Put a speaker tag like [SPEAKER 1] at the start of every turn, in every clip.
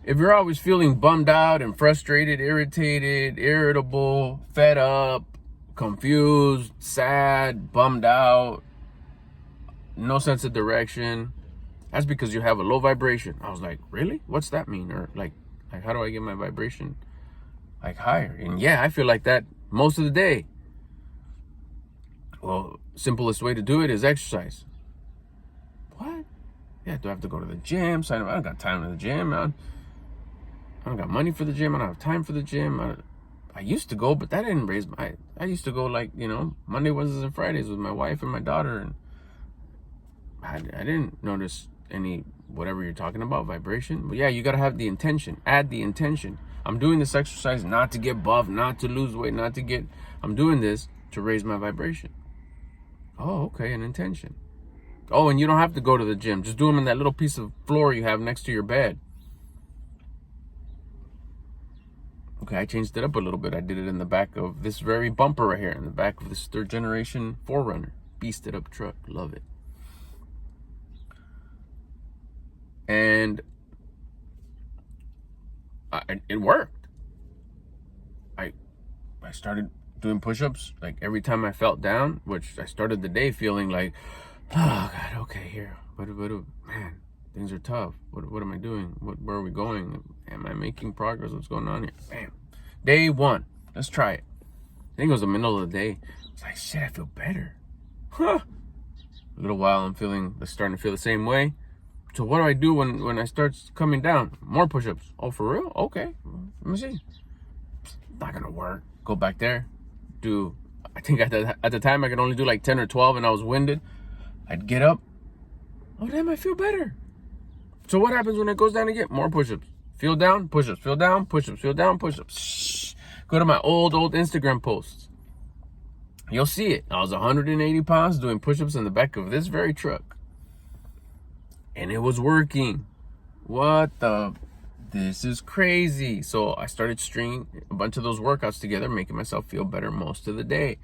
[SPEAKER 1] if you're always feeling bummed out and frustrated, irritated, irritable, fed up, confused, sad, bummed out, no sense of direction, that's because you have a low vibration. I was like, really? What's that mean? Or like how do I get my vibration like higher? And yeah, I feel like that most of the day. Well, simplest way to do it is exercise. What? Yeah, do I have to go to the gym? I don't got time to the gym, man. I don't got money for the gym. I don't have time for the gym. I used to go, but that didn't raise my... I used to go like, Monday, Wednesdays, and Fridays with my wife and my daughter. And I didn't notice any, whatever you're talking about, vibration. But yeah, you got to have the intention. Add the intention. I'm doing this exercise not to get buff, not to lose weight, not to get... I'm doing this to raise my vibration. Oh, okay, an intention. Oh, and you don't have to go to the gym. Just do them in that little piece of floor you have next to your bed. Okay, I changed it up a little bit. I did it in the back of this very bumper right here, in the back of this 3rd generation 4Runner. Beasted up truck. Love it. And it worked. I started doing push-ups like every time I felt down, which I started the day feeling like, oh God, okay, here. But man, things are tough. What am I doing? Where are we going? Am I making progress? What's going on here? Bam. Day 1. Let's try it. I think it was the middle of the day. I was like, shit, I feel better. Huh. A little while, I'm starting to feel the same way. So what do I do when I start coming down? More push-ups. Oh, for real? Okay. Let me see. Not gonna work. Go back there. I think at the time I could only do like 10 or 12 and I was winded. I'd get up. Oh, damn, I feel better. So what happens when it goes down again? More push-ups. Feel down, push-ups. Feel down, push-ups. Feel down, push-ups. Shh. Go to my old Instagram posts. You'll see it. I was 180 pounds doing push-ups in the back of this very truck. And it was working. This is crazy. So I started stringing a bunch of those workouts together, making myself feel better most of the day.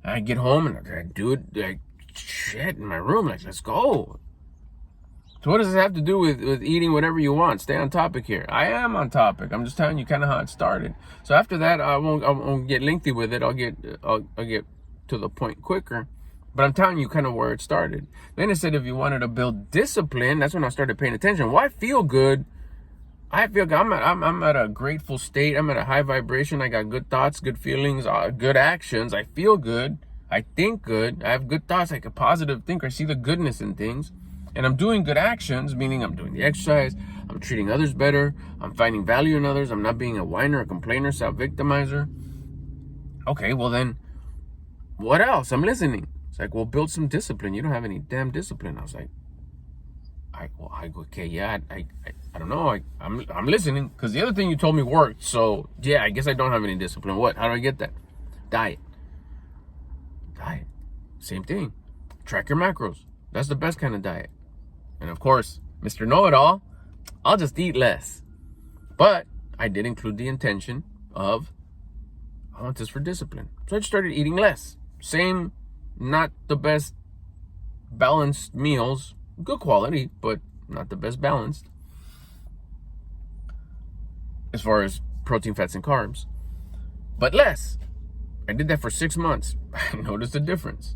[SPEAKER 1] I get home and I do it like shit in my room. Like, let's go. So what does this have to do with eating whatever you want? Stay on topic here. I am on topic. I'm just telling you kind of how it started. So after that, I won't get lengthy with it. I'll get to the point quicker. But I'm telling you kind of where it started. Then it said if you wanted to build discipline, that's when I started paying attention. Well, I feel good. I'm at a grateful state. I'm at a high vibration. I got good thoughts, good feelings, good actions. I feel good. I think good. I have good thoughts, like a positive thinker. I see the goodness in things. And I'm doing good actions, meaning I'm doing the exercise. I'm treating others better. I'm finding value in others. I'm not being a whiner, a complainer, self-victimizer. Okay, well then, what else? I'm listening. It's like, well, build some discipline. You don't have any damn discipline. I was like, okay, yeah, I don't know. I'm listening because the other thing you told me worked. So yeah, I guess I don't have any discipline. What? How do I get that? Diet. Same thing. Track your macros. That's the best kind of diet. And of course, Mr. Know-It-All, I'll just eat less. But I did include the intention of, I want this for discipline. So I just started eating less. Same, not the best balanced meals. Good quality, but not the best balanced. As far as protein, fats, and carbs. But less. I did that for 6 months. I noticed a difference.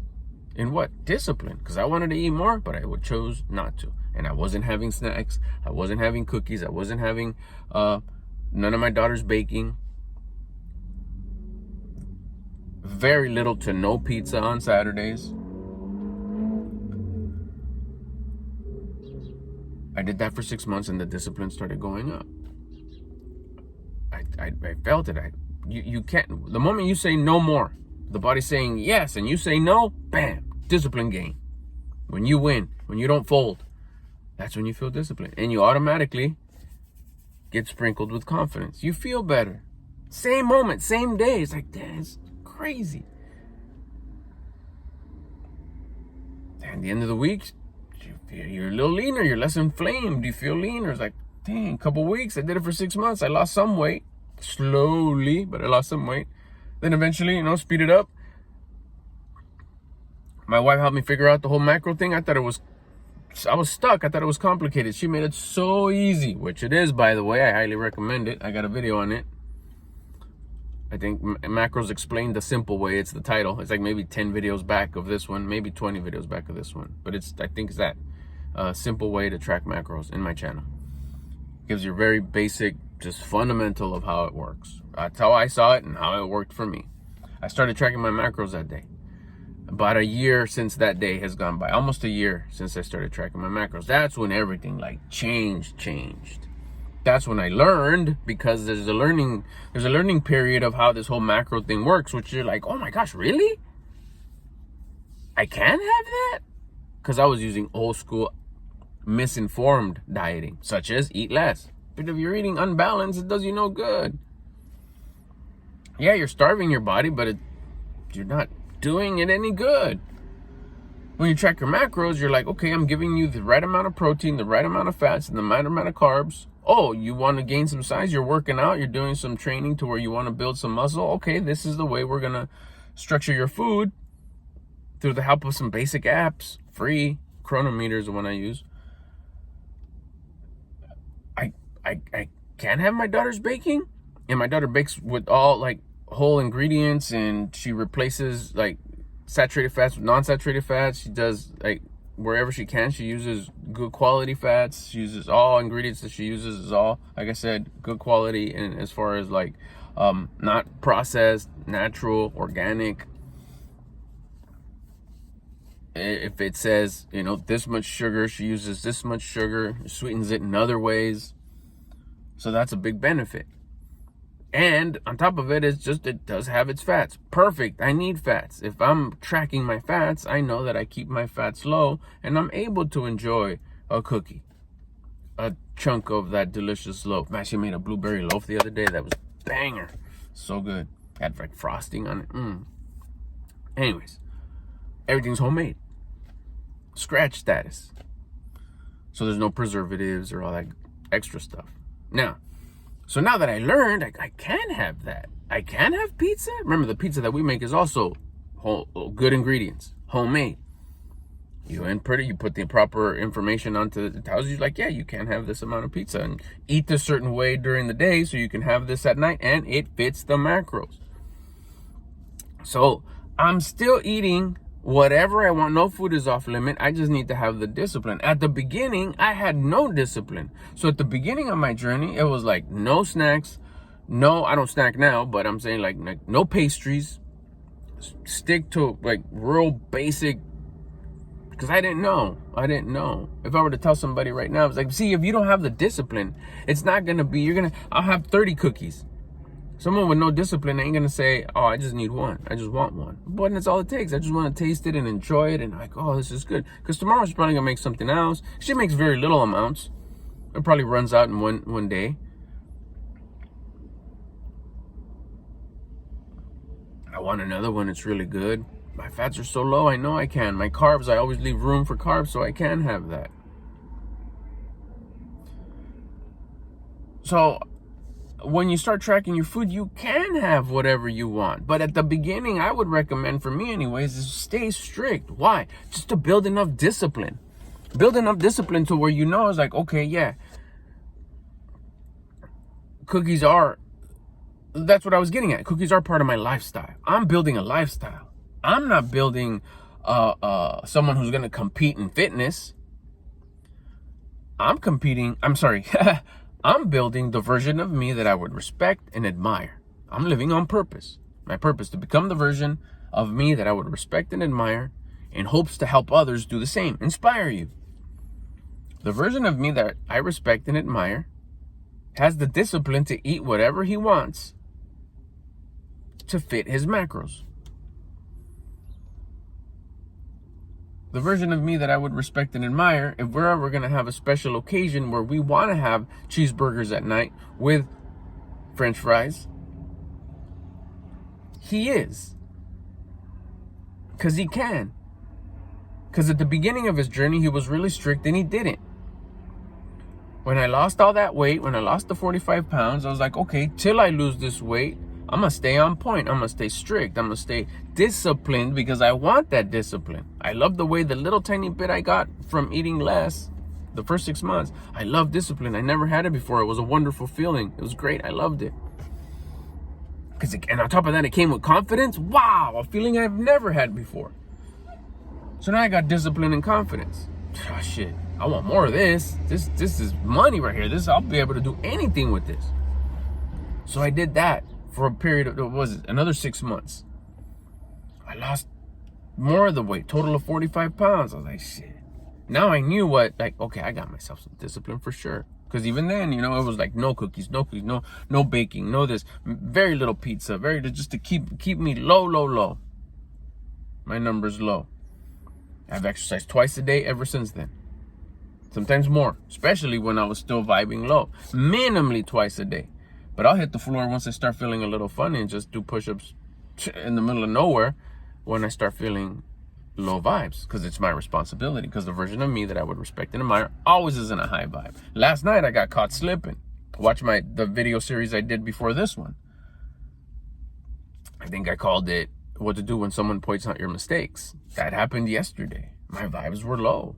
[SPEAKER 1] In what? Discipline. Because I wanted to eat more, but I chose not to. And I wasn't having snacks. I wasn't having cookies. I wasn't having none of my daughter's baking. Very little to no pizza on Saturdays. I did that for 6 months and the discipline started going up. I felt it. You can't, the moment you say no more, the body's saying yes and you say no, bam, discipline gain. When you win, when you don't fold, that's when you feel discipline. And you automatically get sprinkled with confidence. You feel better. Same moment, same day. It's like, that's crazy. And at the end of the week, you're a little leaner, you're less inflamed, you feel leaner. It's like, dang, a couple weeks, I did it for 6 months, I lost some weight, slowly, but I lost some weight. Then eventually, speed it up. My wife helped me figure out the whole macro thing. I thought it was I was stuck. I thought it was complicated. She made it so easy, which it is, by the way. I highly recommend it. I got a video on it. I think Macros Explained the Simple Way. It's the title. It's like maybe 10 videos back of this one, maybe 20 videos back of this one. But I think it's that simple way to track macros in my channel. Gives you a very basic, just fundamental of how it works. That's how I saw it and how it worked for me. I started tracking my macros that day. About a year since that day has gone by. Almost a year since I started tracking my macros. That's when everything like changed. That's when I learned, because there's a learning period of how this whole macro thing works, which you're like, oh my gosh, really? I can have that? Because I was using old school misinformed dieting, such as eat less. But if you're eating unbalanced, it does you no good. Yeah, you're starving your body, but you're not doing it any good. When you track your macros, you're like, okay, I'm giving you the right amount of protein, the right amount of fats, and the right amount of carbs. Oh, you want to gain some size, you're working out, you're doing some training to where you want to build some muscle. Okay, this is the way we're going to structure your food through the help of some basic apps. Free Chronometer is the one I use. I can't have my daughter's baking, and my daughter bakes with all like whole ingredients, and she replaces like saturated fats with non-saturated fats. She does like wherever she can, she uses good quality fats. She uses all ingredients that she uses is all, like I said, good quality, and as far as like not processed, natural, organic. If it says, you know, this much sugar, she uses this much sugar, sweetens it in other ways. So that's a big benefit. And on top of it, it does have its fats. Perfect. I need fats. If I'm tracking my fats, I know that I keep my fats low, and I'm able to enjoy a cookie, a chunk of that delicious loaf. Man, she made a blueberry loaf the other day. That was banger. So good. Had like frosting on it. Anyways, everything's homemade. Scratch status. So there's no preservatives or all that extra stuff. Now that I learned, I can have that. I can have pizza. Remember, the pizza that we make is also good ingredients, homemade. You put the proper information onto it. It tells you like, yeah, you can have this amount of pizza and eat a certain way during the day, so you can have this at night, and it fits the macros. So I'm still eating whatever I want. No food is off limit. I just need to have the discipline. At the beginning, I had no discipline. So at the beginning of my journey, it was like no snacks. No, I don't snack now, but I'm saying like no pastries. Stick to like real basic, because I didn't know. If I were to tell somebody right now, it's like, see, if you don't have the discipline, it's not going to be, I'll have 30 cookies. Someone with no discipline ain't gonna say, oh, I just need one. I just want one. But that's all it takes. I just want to taste it and enjoy it, and like, oh, this is good. Because tomorrow she's probably gonna make something else. She makes very little amounts. It probably runs out in one day. I want another one. It's really good. My fats are so low, I know I can. My carbs, I always leave room for carbs, so I can have that. So when you start tracking your food, you can have whatever you want. But at the beginning, I would recommend, for me anyways, is stay strict. Why? Just to build enough discipline. Build enough discipline to where you know it's like, okay, yeah, cookies are, that's what I was getting at. Cookies are part of my lifestyle. I'm building a lifestyle. I'm not building someone who's going to compete in fitness. I'm building the version of me that I would respect and admire. I'm living on purpose. My purpose to become the version of me that I would respect and admire, in hopes to help others do the same, inspire you. The version of me that I respect and admire has the discipline to eat whatever he wants to fit his macros. The version of me that I would respect and admire, if we're ever going to have a special occasion where we want to have cheeseburgers at night with French fries, he is. Because he can. Because at the beginning of his journey, he was really strict and he didn't. When I lost all that weight, when I lost the 45 pounds, I was like, okay, till I lose this weight, I'm going to stay on point. I'm going to stay strict. I'm going to stay disciplined because I want that discipline. I love the way the little tiny bit I got from eating less the first 6 months. I love discipline. I never had it before. It was a wonderful feeling. It was great. I loved it. And on top of that, it came with confidence. Wow, a feeling I've never had before. So now I got discipline and confidence. Oh, shit. I want more of this. This is money right here. I'll be able to do anything with this. So I did that for a period of, another 6 months. I lost more of the weight, total of 45 pounds. I was like, shit. Now I knew okay, I got myself some discipline for sure. Because even then, it was like no cookies, no baking, no this, very little pizza, just to keep me low. My number's low. I've exercised twice a day ever since then. Sometimes more, especially when I was still vibing low. Minimally twice a day. But I'll hit the floor once I start feeling a little funny and just do push-ups in the middle of nowhere when I start feeling low vibes, because it's my responsibility, because the version of me that I would respect and admire always is in a high vibe. Last night I got caught slipping. Watch the video series I did before this one. I think I called it what to do when someone points out your mistakes. That happened yesterday. My vibes were low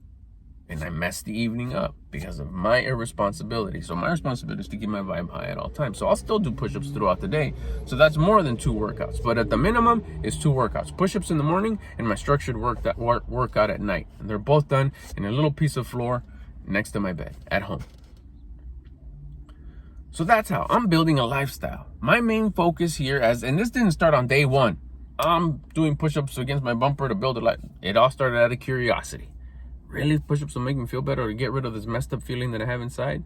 [SPEAKER 1] and I messed the evening up because of my irresponsibility. So my responsibility is to keep my vibe high at all times. So I'll still do push-ups throughout the day. So that's more than 2 workouts. But at the minimum, it's 2 workouts. Push-ups in the morning and my structured workout at night. And they're both done in a little piece of floor next to my bed at home. So that's how I'm building a lifestyle. My main focus here and this didn't start on day 1. I'm doing push-ups against my bumper to build a life. It all started out of curiosity. Really? Push-ups will make me feel better, or to get rid of this messed up feeling that I have inside?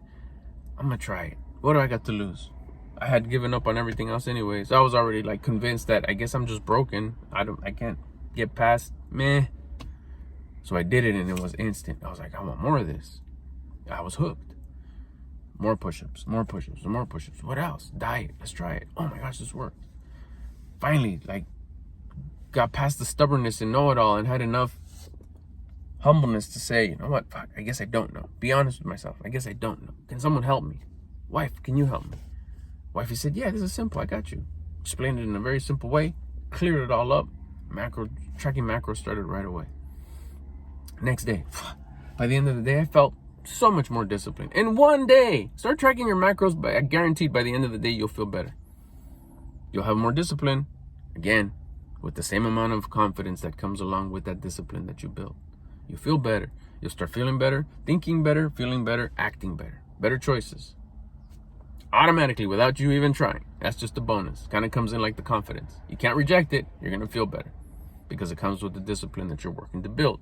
[SPEAKER 1] I'm gonna try it. What do I got to lose? I had given up on everything else anyways. I was already convinced that I guess I'm just broken. I can't get past meh. So I did it and it was instant. I was like, I want more of this. I was hooked. More push-ups, more push-ups, more push-ups. What else? Diet. Let's try it. Oh my gosh, this worked. Finally, got past the stubbornness and know-it-all and had enough humbleness to say, you know what, fuck, I guess I don't know. Be honest with myself. I guess I don't know. Can someone help me? Wife, can you help me? Wifey said, yeah, this is simple. I got you. Explained it in a very simple way. Cleared it all up. Tracking macros started right away. Next day, by the end of the day, I felt so much more disciplined. In one day, start tracking your macros, but I guaranteed by the end of the day, you'll feel better. You'll have more discipline, again, with the same amount of confidence that comes along with that discipline that you build. You feel better. You'll start feeling better, thinking better, feeling better, acting better. Better choices. Automatically, without you even trying. That's just a bonus. Kind of comes in like the confidence. You can't reject it. You're going to feel better because it comes with the discipline that you're working to build.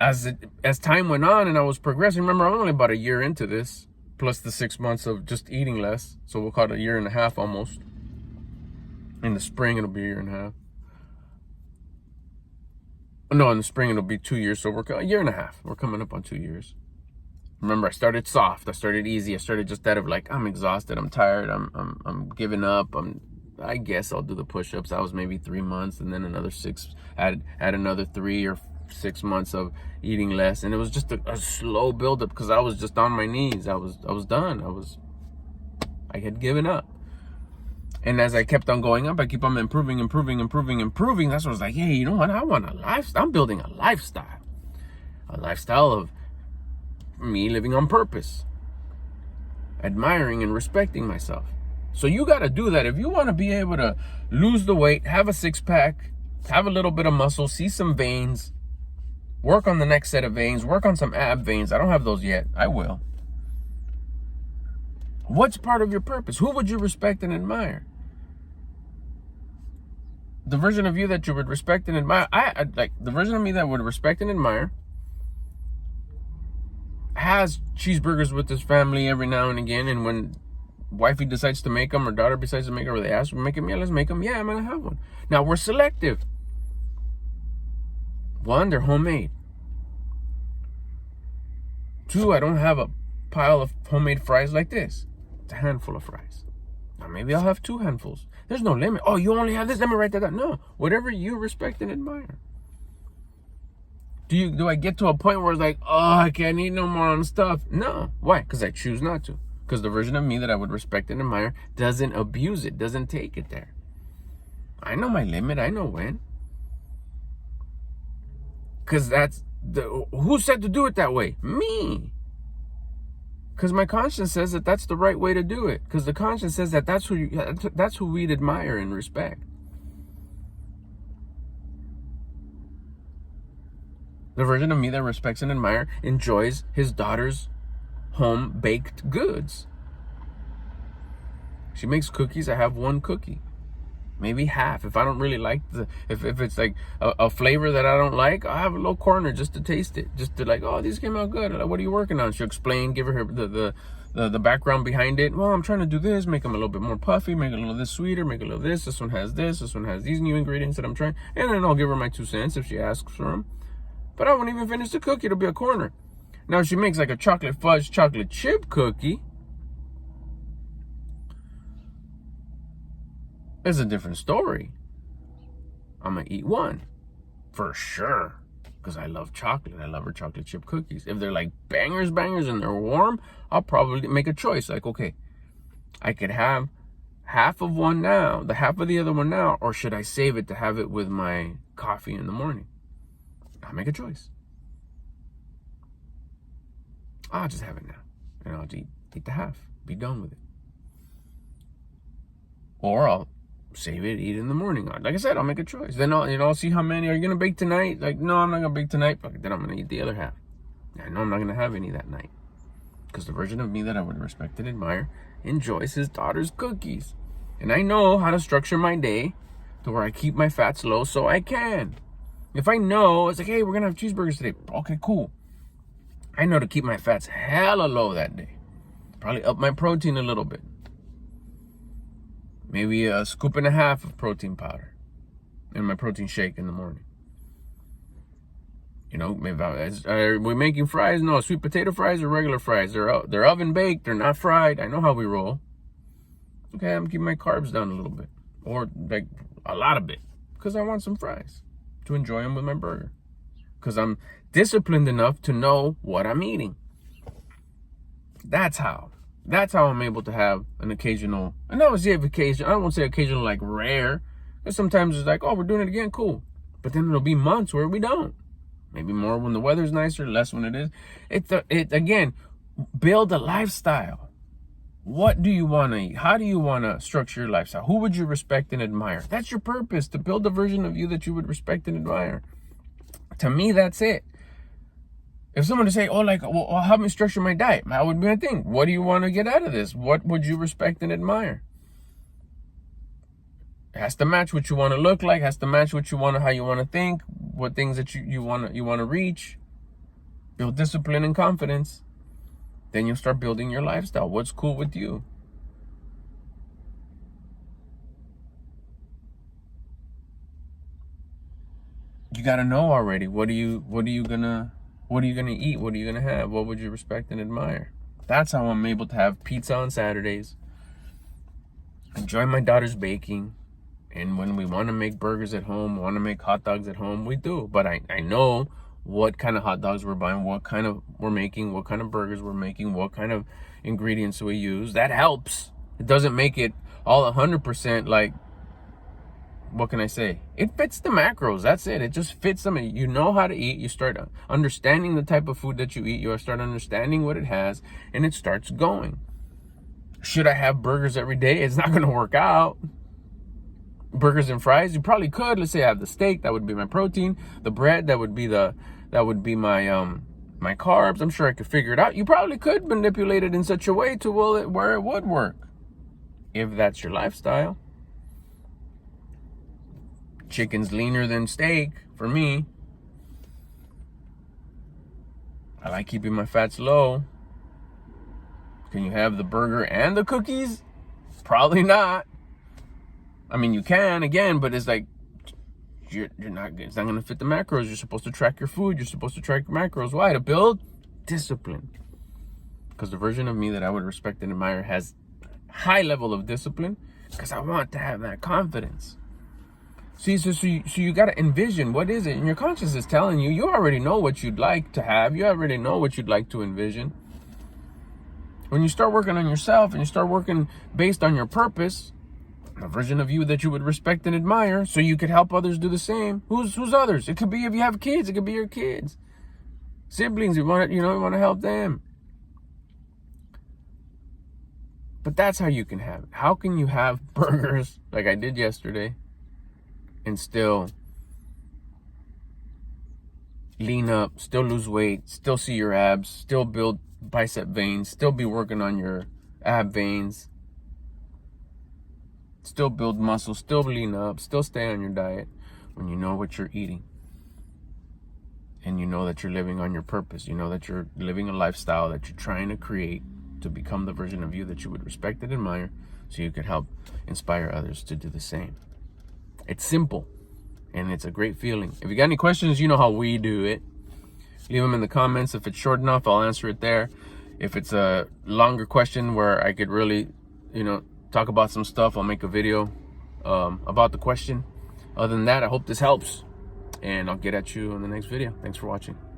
[SPEAKER 1] As time went on and I was progressing, remember, I'm only about a year into this, plus the 6 months of just eating less. So we'll call it a year and a half almost. In the spring, it'll be a year and a half. No, in the spring it'll be 2 years, so we're a year and a half. We're coming up on 2 years. Remember, I started soft, I started easy, I started just out of I'm exhausted, I'm tired, I'm giving up. I guess I'll do the push-ups. That was maybe 3 months, and then another 6. Add another 3 or 6 months of eating less, and it was just a slow build-up because I was just on my knees. I was done. I had given up. And as I kept on going up, I keep on improving. That's when I was like, hey, you know what? I want a lifestyle. I'm building a lifestyle. A lifestyle of me living on purpose. Admiring and respecting myself. So you got to do that. If you want to be able to lose the weight, have a 6-pack, have a little bit of muscle, see some veins, work on the next set of veins, work on some ab veins. I don't have those yet. I will. What's part of your purpose? Who would you respect and admire? The version of you that you would respect and admire, I like the version of me that would respect and admire has cheeseburgers with his family every now and again, and when wifey decides to make them or daughter decides to make them or they ask me to make them, yeah, let's make them. Yeah, I'm gonna have one. Now we're selective. 1, they're homemade. 2, I don't have a pile of homemade fries like this. It's a handful of fries. Now maybe I'll have 2 handfuls. There's no limit. Oh, you only have this? Let me write that down. No, whatever you respect and admire. Do I get to a point where it's like, oh, I can't eat no more on stuff? No. Why? Because I choose not to. Because the version of me that I would respect and admire doesn't abuse it, doesn't take it there. I know my limit. I know when. Because who said to do it that way? Me. Because my conscience says that that's the right way to do it. Because the conscience says that that's who we'd admire and respect. The version of me that respects and admires enjoys his daughter's home-baked goods. She makes cookies. I have one cookie. Maybe half. If I don't really like if it's like a flavor that I don't like, I'll have a little corner just to taste it. Just to like, oh, these came out good. Like, what are you working on? She'll explain, give her the background behind it. Well, I'm trying to do this, make them a little bit more puffy, make it a little this sweeter, make it a little this one has this one has these new ingredients that I'm trying. And then I'll give her my 2 cents if she asks for them. But I won't even finish the cookie. It'll be a corner. Now, if she makes like a chocolate fudge chocolate chip cookie, it's a different story. I'm going to eat one. For sure. Because I love chocolate. I love her chocolate chip cookies. If they're like bangers and they're warm, I'll probably make a choice. Like, okay, I could have half of one now, the half of the other one now, or should I save it to have it with my coffee in the morning? I'll make a choice. I'll just have it now. And I'll eat the half. Be done with it. Or I'll save it, eat it in the morning. Like I said, I'll make a choice. Then I'll see how many. Are you gonna bake tonight? Like, no, I'm not gonna bake tonight. But then I'm gonna eat the other half. I know I'm not gonna have any that night. Because the version of me that I would respect and admire enjoys his daughter's cookies. And I know how to structure my day to where I keep my fats low so I can. If I know, it's like, hey, we're gonna have cheeseburgers today. Okay, cool. I know to keep my fats hella low that day. Probably up my protein a little bit. Maybe a scoop and a half of protein powder in my protein shake in the morning. You know, maybe are we making fries? No, sweet potato fries or regular fries. They're oven baked. They're not fried. I know how we roll. Okay, I'm keeping my carbs down a little bit, or like a lot of bit, because I want some fries to enjoy them with my burger. Because I'm disciplined enough to know what I'm eating. That's how I'm able to have an occasional, and I don't say occasion, I don't want to say occasional like rare, because sometimes it's like, oh, we're doing it again, cool. But then it'll be months where we don't. Maybe more when the weather's nicer, less when it is. It again, build a lifestyle. What do you want to eat? How do you want to structure your lifestyle? Who would you respect and admire? That's your purpose, to build a version of you that you would respect and admire. To me, that's it. If someone to say, oh, like, well, help me structure my diet, that would be my thing. What do you want to get out of this? What would you respect and admire? It has to match what you want to look like, has to match what you want to, how you want to think, what things that you want to reach. Build discipline and confidence. Then you'll start building your lifestyle. What's cool with you? You got to know already. What are you gonna eat? What are you gonna have? What would you respect and admire? That's how I'm able to have pizza on Saturdays. Enjoy my daughter's baking. And when we want to make burgers at home, want to make hot dogs at home, we do. But I know what kind of hot dogs we're buying, what kind of we're making, what kind of burgers we're making, what kind of ingredients we use. That helps. It doesn't make it all 100% like, what can I say? It fits the macros. That's it. It just fits them. You know how to eat. You start understanding the type of food that you eat. You start understanding what it has, and it starts going. Should I have burgers every day? It's not going to work out. Burgers and fries, you probably could. Let's say I have the steak, that would be my protein. The bread, that would be my my carbs. I'm sure I could figure it out. You probably could manipulate it in such a way to where it would work, if that's your lifestyle. Chicken's leaner than steak for me. I like keeping my fats low. Can you have the burger and the cookies? Probably not. I mean, you can, again, but it's like, it's not going to fit the macros. You're supposed to track your food. You're supposed to track your macros. Why? To build discipline. Because the version of me that I would respect and admire has high level of discipline, because I want to have that confidence. See, so you got to envision, what is it? And your conscience is telling you, you already know what you'd like to have. You already know what you'd like to envision. When you start working on yourself and you start working based on your purpose, a version of you that you would respect and admire, so you could help others do the same. Who's others? It could be, if you have kids, it could be your kids, siblings. You want to help them. But that's how you can have it. How can you have burgers like I did yesterday and still lean up, still lose weight, still see your abs, still build bicep veins, still be working on your ab veins, still build muscle, still lean up, still stay on your diet when you know what you're eating? And you know that you're living on your purpose. You know that you're living a lifestyle that you're trying to create to become the version of you that you would respect and admire, so you could help inspire others to do the same. It's simple, and it's a great feeling. If you got any questions, you know how we do it. Leave them in the comments. If it's short enough, I'll answer it there. If it's a longer question where I could really, talk about some stuff, I'll make a video about the question. Other than that, I hope this helps, and I'll get at you in the next video. Thanks for watching.